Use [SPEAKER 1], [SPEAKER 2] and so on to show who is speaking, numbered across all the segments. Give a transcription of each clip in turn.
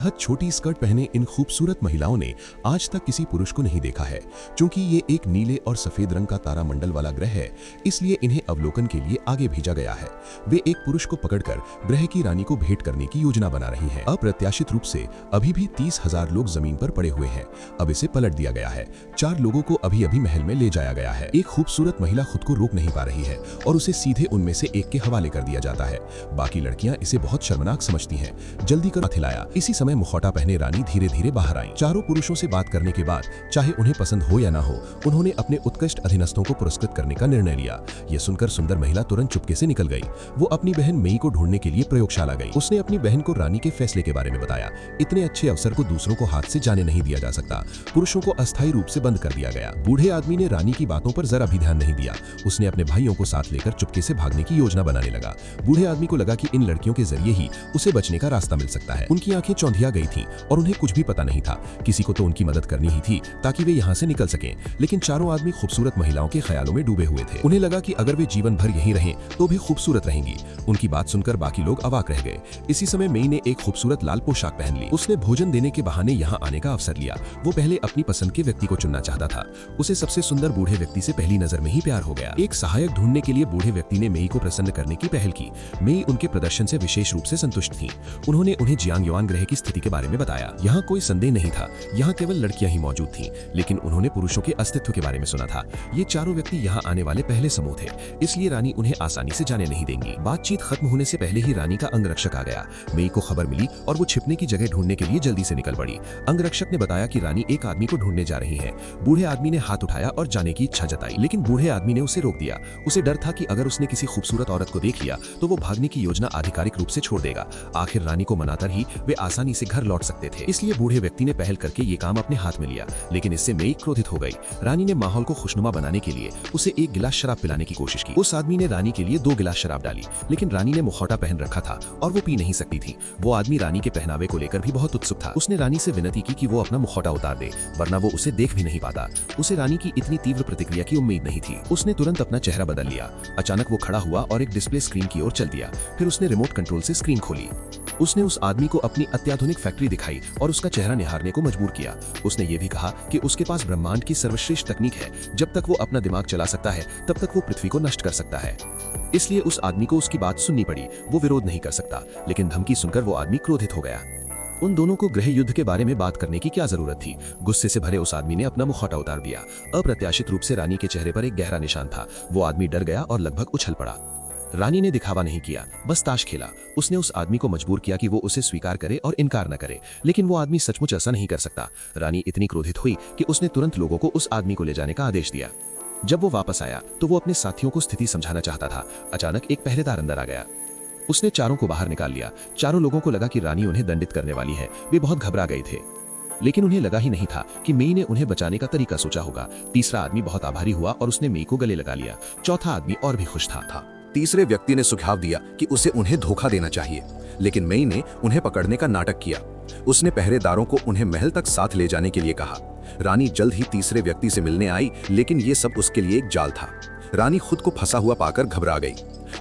[SPEAKER 1] हद छोटी स्कर्ट पहने इन खूबसूरत महिलाओं ने आज तक किसी पुरुष को नहीं देखा है। क्योंकि ये एक नीले और सफेद रंग का तारामंडल वाला ग्रह है, इसलिए इन्हें अवलोकन के लिए आगे भेजा गया है। वे एक पुरुष को पकड़कर ग्रह की रानी को भेंट करने की योजना बना रही हैं। अप्रत्याशित रूप से अभी भी 30,000 लोग जमीन पर पड़े हुए हैं। अब इसे पलट दिया गया है। 4 लोगों को अभी अभी महल में ले जाया गया है। एक खूबसूरत महिला खुद को रोक नहीं पा रही है और उसे सीधे उनमें से एक के हवाले कर दिया जाता है। बाकी लड़कियां इसे बहुत शर्मनाक समझती हैं। जल्दी कर हिलाया। इसी समय मुखौटा पहने रानी धीरे धीरे बाहर आई। चारों पुरुषों से बात करने के बाद, चाहे उन्हें पसंद हो या ना हो, उन्होंने अपने उत्कृष्ट अधीनस्थों को पुरस्कृत करने का निर्णय लिया। ये सुनकर सुंदर महिला तुरंत चुपके से निकल गई। वो अपनी बहन मेई को ढूंढने के लिए प्रयोगशाला गई। उसने अपनी बहन को रानी के फैसले के बारे में बताया। इतने अच्छे अवसर को दूसरों को हाथ से जाने नहीं दिया जा सकता। पुरुषों को अस्थायी रूप से बंद कर दिया गया। बूढ़े आदमी ने रानी की बातों पर जरा भी ध्यान नहीं दिया। उसने अपने भाइयों को साथ लेकर चुपके से भागने की योजना बनाने लगा। बूढ़े आदमी को लगा कि इन लड़कियों के जरिए ही उसे बचने का रास्ता मिल सकता है। उनकी आंखें चौंधिया गई थीं और उन्हें कुछ भी पता नहीं था। किसी को तो उनकी मदद करनी ही थी ताकि वे यहाँ से निकल सकें। लेकिन चारों आदमी खूबसूरत महिलाओं के ख्यालों में डूबे हुए थे। उन्हें लगा कि अगर वे जीवन भर यहीं रहें तो भी खूबसूरत रहेंगी। उनकी बात सुनकर बाकी लोग अवाक रह गए। इसी समय मेई ने एक खूबसूरत लाल पोशाक पहन ली। उसने भोजन देने के बहाने यहाँ आने का अवसर लिया। वो पहले अपनी पसंद के व्यक्ति को चुनना चाहता था। उसे सबसे सुंदर बूढ़े व्यक्ति से पहली नजर में ही प्यार हो गया। एक सहायक ढूंढने के लिए बूढ़े व्यक्ति ने मेई को प्रसन्न करने की पहल की। मेई उनके प्रदर्शन से विशेष रूप से संतुष्ट थी। उन्होंने उन्हें जियांग ग्रह की स्थिति के बारे में बताया। यहाँ कोई संदेह नहीं था, यहाँ केवल लड़कियां ही मौजूद थीं। लेकिन उन्होंने पुरुषों के अस्तित्व के बारे में सुना था। ये चारों व्यक्ति यहाँ आने वाले पहले समूह थे, इसलिए रानी उन्हें आसानी से जाने नहीं देंगी। बातचीत खत्म होने से पहले ही रानी का अंगरक्षक आ गया। मेई को खबर मिली और वो छिपने की जगह ढूंढने के लिए जल्दी से निकल पड़ी। अंगरक्षक ने बताया कि रानी एक आदमी को ढूंढने जा रही है। बूढ़े आदमी ने हाथ उठाया और जाने की इच्छा जताई, लेकिन बूढ़े आदमी ने उसे रोक दिया। उसे डर था कि अगर उसने किसी खूबसूरत औरत को देख लिया तो वो भागने की योजना आधिकारिक रूप से छोड़ देगा। आखिर रानी को मनाकर ही वे आसानी से घर लौट सकते थे। इसलिए बूढ़े व्यक्ति ने पहल करके ये काम अपने हाथ में लिया। लेकिन इससे मेई क्रोधित हो गई। रानी ने माहौल को खुशनुमा बनाने के लिए उसे एक गिलास शराब पिलाने की कोशिश की। उस आदमी ने रानी के लिए 2 गिलास शराब डाली, लेकिन रानी ने मुखौटा पहन रखा था और वो पी नहीं सकती थी। वो आदमी रानी के पहनावे को लेकर भी बहुत उत्सुक था। उसने रानी से विनती की कि वो अपना मुखौटा उतार दे, वरना वो उसे देख भी नहीं पाता। उसे रानी की इतनी तीव्र प्रतिक्रिया की उम्मीद नहीं थी। उसने तुरंत अपना चेहरा बदल लिया। अचानक वो खड़ा हुआ और एक डिस्प्ले स्क्रीन की ओर चल दिया। फिर उसने रिमोट कंट्रोल से स्क्रीन खोली। उसने उस आदमी को अपनी अत्याधुनिक फैक्ट्री दिखाई और उसका चेहरा निहारने को मजबूर किया। उसने ये भी कहा कि उसके पास ब्रह्मांड की सर्वश्रेष्ठ तकनीक है। जब तक वो अपना दिमाग चला सकता है, तब तक वो पृथ्वी को नष्ट कर सकता है। इसलिए उस आदमी को उसकी बात सुननी पड़ी। वो विरोध नहीं कर सकता, लेकिन धमकी सुनकर वो आदमी क्रोधित हो गया। उन दोनों को गृह युद्ध के बारे में बात करने की क्या जरूरत थी। गुस्से से भरे उस आदमी ने अपना मुखौटा उतार दिया। अप्रत्याशित रूप से रानी के चेहरे पर एक गहरा निशान था। वो आदमी डर गया और लगभग उछल पड़ा। रानी ने दिखावा नहीं किया, बस ताश खेला। उसने उस आदमी को मजबूर किया कि वो उसे स्वीकार करे और इनकार न करे, लेकिन वो आदमी सचमुच ऐसा नहीं कर सकता। रानी इतनी क्रोधित हुई कि उसने तुरंत लोगों को उस आदमी को ले जाने का आदेश दिया। जब वो वापस आया तो वो अपने साथियों को स्थिति समझाना चाहता था। अचानक एक पहरेदार अंदर आ गया। उसने चारों को बाहर निकाल लिया। चारों लोगों को लगा कि रानी उन्हें दंडित करने वाली है। वे बहुत घबरा गए थे, लेकिन उन्हें लगा ही नहीं था कि मेई ने उन्हें बचाने का तरीका सोचा होगा। तीसरा आदमी बहुत आभारी हुआ और उसने मेई को गले लगा लिया। चौथा आदमी और भी खुश था।
[SPEAKER 2] तीसरे व्यक्ति ने सुझाव दिया कि उसे उन्हें धोखा देना चाहिए, लेकिन मेई ने उन्हें पकड़ने का नाटक किया। उसने पहरेदारों को उन्हें महल तक साथ ले जाने के लिए कहा। रानी जल्द ही तीसरे व्यक्ति से मिलने आई, लेकिन ये सब उसके लिए एक जाल था। रानी खुद को फंसा हुआ पाकर घबरा गई।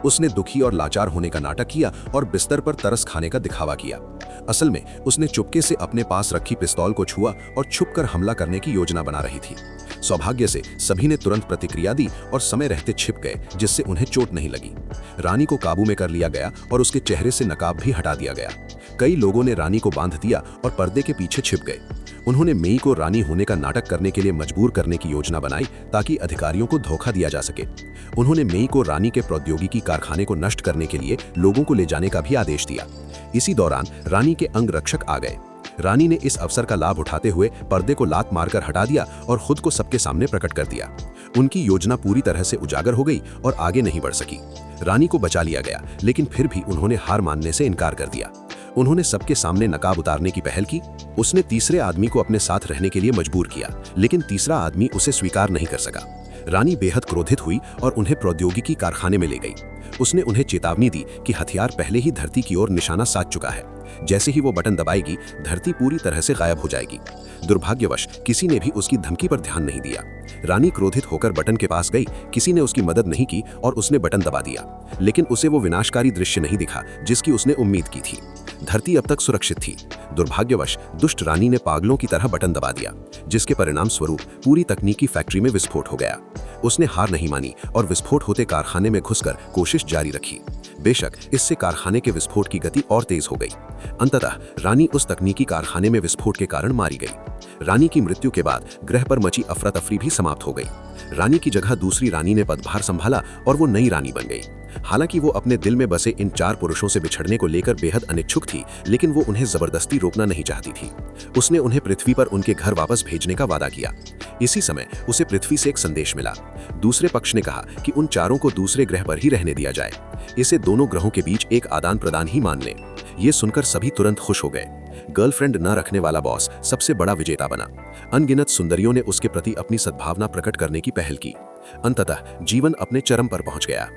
[SPEAKER 2] उसने दुखी और लाचार होने का नाटक किया और बिस्तर पर तरस खाने का दिखावा किया। असल में उसने चुपके से अपने पास रखी पिस्तौल को छुआ और छुपकर हमला करने की योजना बना रही थी। सौभाग्य से सभी ने तुरंत प्रतिक्रिया दी और समय रहते छिप गए, जिससे उन्हें चोट नहीं लगी। रानी को काबू में कर लिया गया और उसके चेहरे से नकाब भी हटा दिया गया। कई लोगों ने रानी को बांध दिया और पर्दे के पीछे छिप गए। उन्होंने मेई को रानी होने का नाटक करने के लिए मजबूर करने की योजना बनाई ताकि अधिकारियों को धोखा दिया जा सके। उन्होंने मेई को रानी के प्रौद्योगिकी कारखाने को नष्ट करने के लिए लोगों को ले जाने का भी आदेश दिया। इसी दौरान रानी के अंगरक्षक आ गए। रानी ने इस अवसर का लाभ उठाते हुए पर्दे को लात मारकर हटा दिया और खुद को सबके सामने प्रकट कर दिया। उनकी योजना पूरी तरह से उजागर हो गई और आगे नहीं बढ़ सकी। रानी को बचा लिया गया, लेकिन फिर भी उन्होंने हार मानने से इनकार कर दिया। उन्होंने सबके सामने नकाब उतारने की पहल की। उसने तीसरे आदमी को अपने साथ रहने के लिए मजबूर किया, लेकिन तीसरा आदमी उसे स्वीकार नहीं कर सका। रानी बेहद क्रोधित हुई और उन्हें प्रौद्योगिकी कारखाने में ले गई। उसने उन्हें चेतावनी दी कि हथियार पहले ही धरती की ओर निशाना साध चुका है। जैसे ही वो बटन दबाएगी, धरती पूरी तरह से गायब हो जाएगी। दुर्भाग्यवश किसी ने भी उसकी धमकी पर ध्यान नहीं दिया। रानी क्रोधित होकर बटन के पास गई। किसी ने उसकी मदद नहीं की और उसने बटन दबा दिया, लेकिन उसे वो विनाशकारी दृश्य नहीं दिखा जिसकी उसने उम्मीद की थी। धरती अब तक सुरक्षित थी। दुर्भाग्यवश दुष्ट रानी ने पागलों की तरह बटन दबा दिया, जिसके परिणाम स्वरूप पूरी तकनीकी फैक्ट्री में विस्फोट हो गया। उसने हार नहीं मानी और विस्फोट होते कारखाने में घुसकर कोशिश जारी रखी। बेशक इससे कारखाने के विस्फोट की गति और तेज हो गई। अंततः रानी उस तकनीकी कारखाने में विस्फोट के कारण मारी गई। रानी की मृत्यु के बाद ग्रह पर मची अफरा तफरी भी समाप्त हो गई। रानी की जगह दूसरी रानी ने पदभार संभाला और वो नई रानी बन गई। हालांकि वो अपने दिल में बसे इन 4 पुरुषों से बिछड़ने को लेकर बेहद अनिच्छुक थी, लेकिन वो उन्हें जबरदस्ती रोकना नहीं चाहती थी। उसने उन्हें पृथ्वी पर उनके घर वापस भेजने का वादा किया। इसी समय उसे पृथ्वी से एक संदेश मिला। दूसरे पक्ष ने कहा कि उन चारों को दूसरे ग्रह पर ही रहने दिया जाए। इसे दोनों ग्रहों के बीच एक आदान प्रदान ही मान ले। ये सुनकर सभी तुरंत खुश हो गए। गर्लफ्रेंड न रखने वाला बॉस सबसे बड़ा विजेता बना। अनगिनत सुंदरियों ने उसके प्रति अपनी सद्भावना प्रकट करने की पहल की। अंततः जीवन अपने चरम पर पहुंच गया।